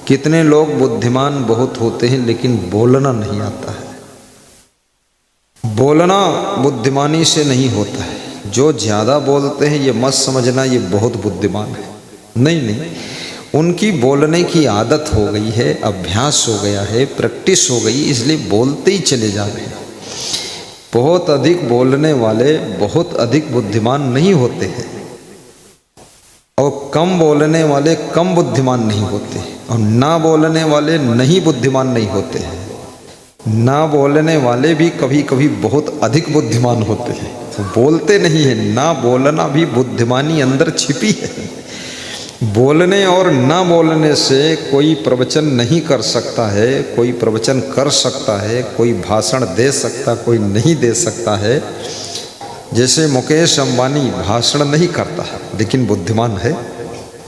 कितने लोग बुद्धिमान बहुत होते हैं लेकिन बोलना नहीं आता है। बोलना बुद्धिमानी से नहीं होता है। जो ज़्यादा बोलते हैं ये मत समझना ये बहुत बुद्धिमान है, नहीं नहीं, उनकी बोलने की आदत हो गई है, अभ्यास हो गया है, प्रैक्टिस हो गई, इसलिए बोलते ही चले जा रहे हैं। बहुत अधिक बोलने वाले बहुत अधिक बुद्धिमान नहीं होते हैं और कम बोलने वाले कम बुद्धिमान नहीं होते, और ना बोलने वाले नहीं बुद्धिमान नहीं होते हैं। ना बोलने वाले भी कभी कभी बहुत अधिक बुद्धिमान होते हैं, तो बोलते नहीं है। ना बोलना भी बुद्धिमानी अंदर छिपी है। बोलने और ना बोलने से कोई प्रवचन नहीं कर सकता है, कोई प्रवचन कर सकता है, कोई भाषण दे सकता, कोई नहीं दे सकता है। जैसे मुकेश अंबानी भाषण नहीं करता है लेकिन बुद्धिमान है,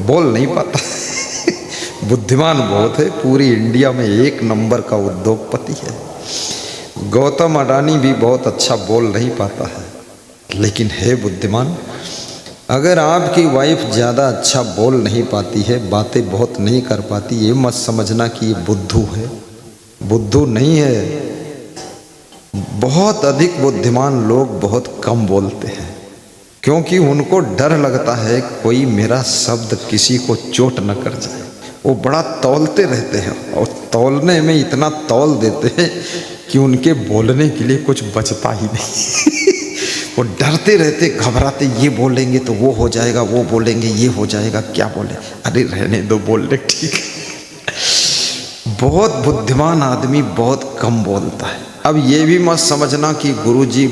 बोल नहीं पाता बुद्धिमान बहुत है, पूरी इंडिया में 1 नंबर का उद्योगपति है। गौतम अडानी भी बहुत अच्छा बोल नहीं पाता है लेकिन है बुद्धिमान। अगर आपकी वाइफ ज़्यादा अच्छा बोल नहीं पाती है, बातें बहुत नहीं कर पाती, ये मत समझना कि ये बुद्धू है। बुद्धू नहीं है। बहुत अधिक बुद्धिमान लोग बहुत कम बोलते हैं क्योंकि उनको डर लगता है कोई मेरा शब्द किसी को चोट न कर जाए। वो बड़ा तौलते रहते हैं और तौलने में इतना तौल देते हैं कि उनके बोलने के लिए कुछ बचता ही नहीं वो डरते रहते, घबराते, ये बोलेंगे तो वो हो जाएगा, वो बोलेंगे ये हो जाएगा, क्या बोले, अरे रहने दो, बोल ले, ठीक है। बहुत बुद्धिमान आदमी बहुत कम बोलता है। अब ये भी मत समझना कि गुरुजी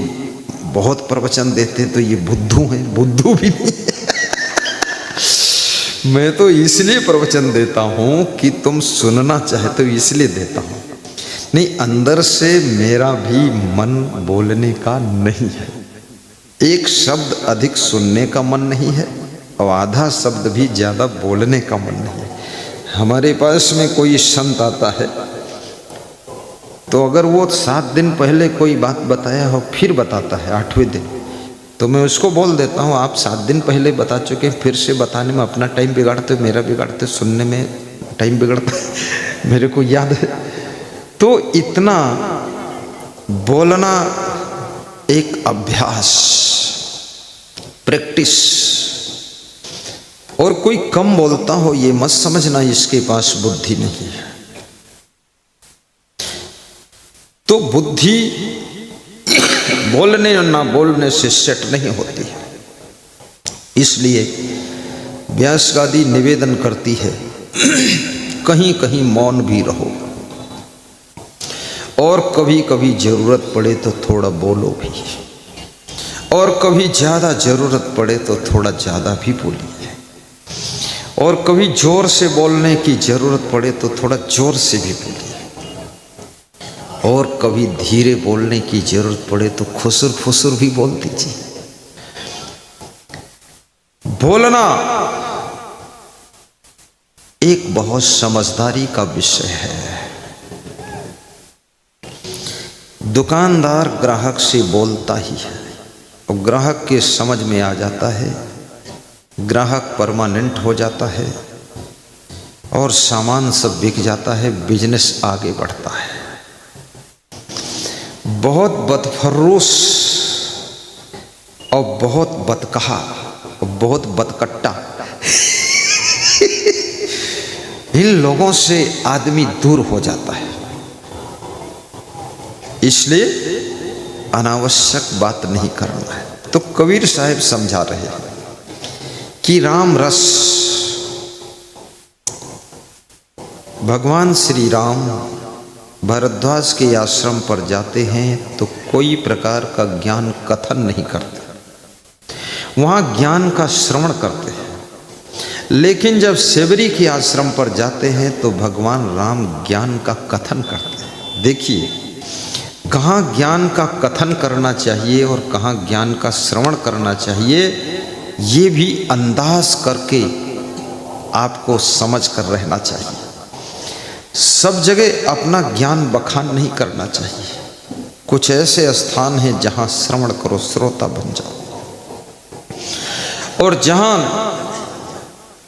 बहुत प्रवचन देते तो ये बुद्धू हैं, बुद्धू भी नहीं मैं तो इसलिए प्रवचन देता हूँ कि तुम सुनना चाहते हो, इसलिए देता हूँ। नहीं, अंदर से मेरा भी मन बोलने का नहीं है। एक शब्द अधिक सुनने का मन नहीं है और आधा शब्द भी ज़्यादा बोलने का मन नहीं है। हमारे पास में कोई संत आता है तो अगर वो 7 दिन पहले कोई बात बताया हो फिर बताता है 8वें दिन, तो मैं उसको बोल देता हूँ आप 7 दिन पहले बता चुके, फिर से बताने में अपना टाइम बिगाड़ते, मेरा बिगाड़ते, सुनने में टाइम बिगड़ता मेरे को याद है। तो इतना बोलना एक अभ्यास, प्रैक्टिस। और कोई कम बोलता हो ये मत समझना इसके पास बुद्धि नहीं है। तो बुद्धि बोलने और ना बोलने से सेट नहीं होती। इसलिए व्यासगादी निवेदन करती है कहीं कहीं मौन भी रहो और कभी कभी जरूरत पड़े तो थोड़ा बोलो भी, और कभी ज़्यादा ज़रूरत पड़े तो थोड़ा ज़्यादा भी बोलिए, और कभी जोर से बोलने की ज़रूरत पड़े तो थोड़ा जोर से भी बोलिए, और कभी धीरे बोलने की ज़रूरत पड़े तो खुसुर फुसुर भी बोल दीजिए। बोलना एक बहुत समझदारी का विषय है। दुकानदार ग्राहक से बोलता ही है और ग्राहक के समझ में आ जाता है, ग्राहक परमानेंट हो जाता है और सामान सब बिक जाता है, बिजनेस आगे बढ़ता है। बहुत बदफर्रोश और बहुत बदकहा और बहुत बदकट्टा इन लोगों से आदमी दूर हो जाता है। इसलिए अनावश्यक बात नहीं करना है। तो कबीर साहब समझा रहे हैं कि राम रस, भगवान श्री राम भरद्वाज के आश्रम पर जाते हैं तो कोई प्रकार का ज्ञान कथन नहीं करते, वहाँ ज्ञान का श्रवण करते हैं। लेकिन जब सेवरी के आश्रम पर जाते हैं तो भगवान राम ज्ञान का कथन करते हैं। देखिए कहाँ ज्ञान का कथन करना चाहिए और कहाँ ज्ञान का श्रवण करना चाहिए, ये भी अंदाज करके आपको समझ कर रहना चाहिए। सब जगह अपना ज्ञान बखान नहीं करना चाहिए। कुछ ऐसे स्थान हैं जहाँ श्रवण करो, श्रोता बन जाओ, और जहाँ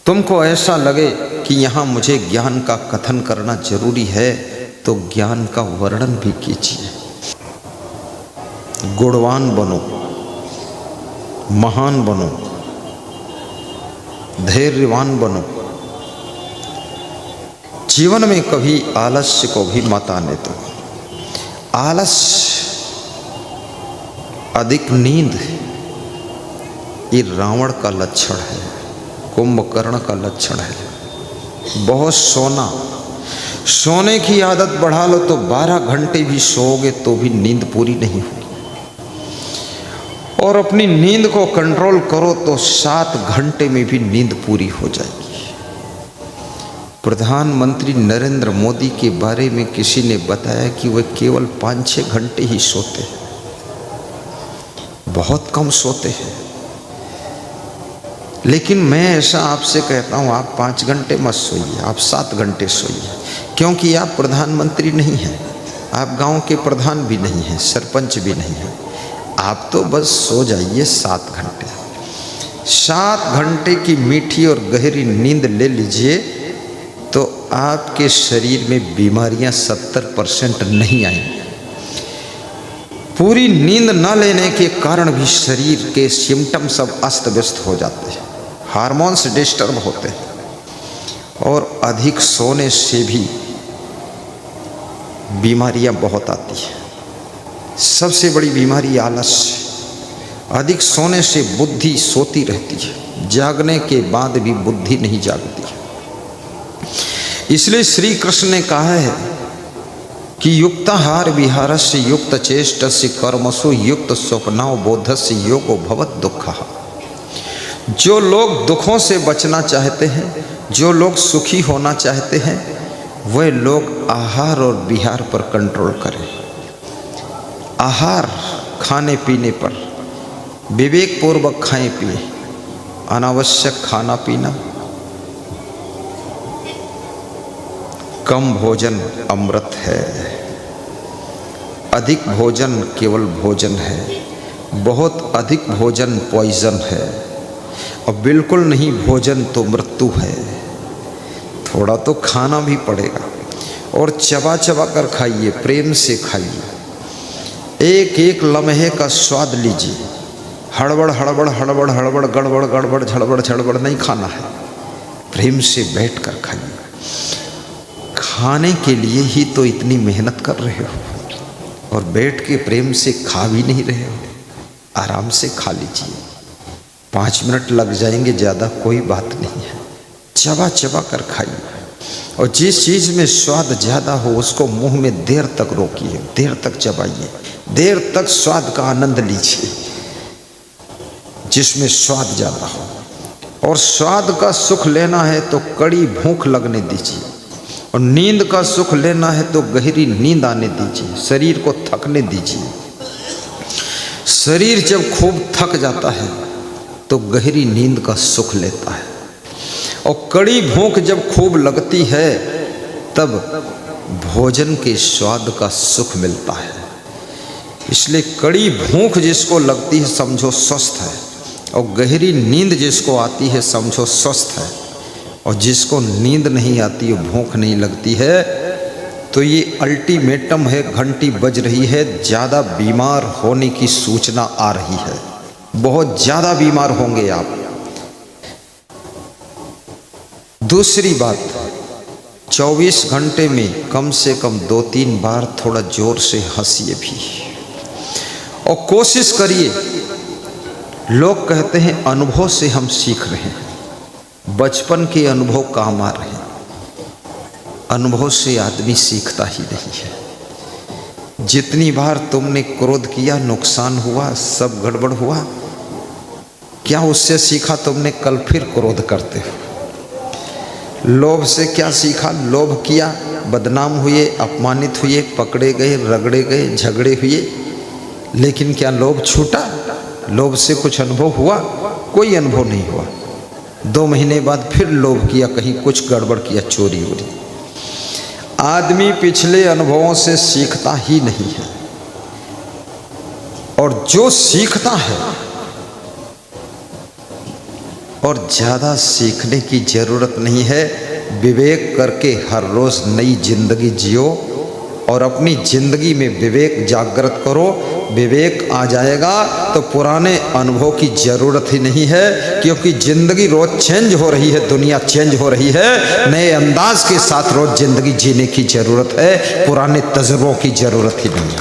तुमको ऐसा लगे कि यहाँ मुझे ज्ञान का कथन करना जरूरी है तो ज्ञान का वर्णन भी कीजिए। गुणवान बनो, महान बनो, धैर्यवान बनो। जीवन में कभी आलस्य को भी मत आने दो। आलस्य, अधिक नींद, ये रावण का लक्षण है, कुंभकर्ण का लक्षण है। बहुत सोना, सोने की आदत बढ़ा लो तो 12 घंटे भी सोओगे तो भी नींद पूरी नहीं होगी। और अपनी नींद को कंट्रोल करो तो 7 घंटे में भी नींद पूरी हो जाएगी। प्रधानमंत्री नरेंद्र मोदी के बारे में किसी ने बताया कि वह केवल 5-6 घंटे ही सोते हैं, बहुत कम सोते हैं। लेकिन मैं ऐसा आपसे कहता हूँ, आप 5 घंटे मत सोइए, आप 7 घंटे सोइए, क्योंकि आप प्रधानमंत्री नहीं हैं, आप गांव के प्रधान भी नहीं हैं, सरपंच भी नहीं हैं। आप तो बस सो जाइए 7 घंटे। 7 घंटे की मीठी और गहरी नींद ले लीजिए तो आपके शरीर में बीमारियां 70% नहीं आएंगी। पूरी नींद न लेने के कारण भी शरीर के सिम्टम सब अस्त व्यस्त हो जाते हैं, हार्मोन्स डिस्टर्ब होते हैं। और अधिक सोने से भी बीमारियां बहुत आती हैं। सबसे बड़ी बीमारी आलस्य। अधिक सोने से बुद्धि सोती रहती है, जागने के बाद भी बुद्धि नहीं जागती है। इसलिए श्री कृष्ण ने कहा है कि युक्ताहार विहारस्य युक्त चेष्टस्य कर्मसु युक्त स्वप्नाव बोधस्य योगो भवत दुःखः। जो लोग दुखों से बचना चाहते हैं, जो लोग सुखी होना चाहते हैं, वह लोग आहार और विहार पर कंट्रोल करें। आहार, खाने पीने पर विवेक पूर्वक खाएं पिए, अनावश्यक खाना पीना, कम भोजन अमृत है, अधिक भोजन केवल भोजन है, बहुत अधिक भोजन पॉइजन है, और बिल्कुल नहीं भोजन तो मृत्यु है। थोड़ा तो खाना भी पड़ेगा और चबा चबा कर खाइए, प्रेम से खाइए, एक एक लम्हे का स्वाद लीजिए। हड़बड़ हड़बड़ हड़बड़ हड़बड़ गड़बड़ गड़बड़ झड़बड़ झड़बड़ नहीं खाना है, प्रेम से बैठ कर खाइए। खाने के लिए ही तो इतनी मेहनत कर रहे हो और बैठ के प्रेम से खा भी नहीं रहे हो। आराम से खा लीजिए, 5 मिनट लग जाएंगे, ज़्यादा कोई बात नहीं है। चबा चबा कर खाइए, और जिस चीज़ में स्वाद ज़्यादा हो उसको मुंह में देर तक रोकिए, देर तक चबाइए, देर तक स्वाद का आनंद लीजिए जिसमें स्वाद ज़्यादा हो। और स्वाद का सुख लेना है तो कड़ी भूख लगने दीजिए, और नींद का सुख लेना है तो गहरी नींद आने दीजिए, शरीर को थकने दीजिए। शरीर जब खूब थक जाता है तो गहरी नींद का सुख लेता है, और कड़ी भूख जब खूब लगती है तब भोजन के स्वाद का सुख मिलता है। इसलिए कड़ी भूख जिसको लगती है समझो स्वस्थ है, और गहरी नींद जिसको आती है समझो स्वस्थ है। और जिसको नींद नहीं आती, भूख नहीं लगती है, तो ये अल्टीमेटम है, घंटी बज रही है, ज़्यादा बीमार होने की सूचना आ रही है, बहुत ज़्यादा बीमार होंगे आप। दूसरी बात, 24 घंटे में कम से कम 2-3 बार थोड़ा जोर से हंसिए भी, और कोशिश करिए। लोग कहते हैं अनुभव से हम सीख रहे हैं, बचपन के अनुभव काम आ रहे हैं। अनुभव से आदमी सीखता ही नहीं है। जितनी बार तुमने क्रोध किया, नुकसान हुआ, सब गड़बड़ हुआ, क्या उससे सीखा तुमने? कल फिर क्रोध करते हो। लोभ से क्या सीखा? लोभ किया, बदनाम हुए, अपमानित हुए, पकड़े गए, रगड़े गए, झगड़े हुए, लेकिन क्या लोभ छूटा? लोभ से कुछ अनुभव हुआ? कोई अनुभव नहीं हुआ। 2 महीने बाद फिर लोभ किया, कहीं कुछ गड़बड़ किया, चोरी हो रही। आदमी पिछले अनुभवों से सीखता ही नहीं है, और जो सीखता है और ज़्यादा सीखने की ज़रूरत नहीं है। विवेक करके हर रोज़ नई जिंदगी जियो और अपनी ज़िंदगी में विवेक जागृत करो। विवेक आ जाएगा तो पुराने अनुभव की ज़रूरत ही नहीं है, क्योंकि ज़िंदगी रोज़ चेंज हो रही है, दुनिया चेंज हो रही है। नए अंदाज के साथ रोज़ ज़िंदगी जीने की ज़रूरत है, पुराने तजुर्बों की ज़रूरत ही नहीं है।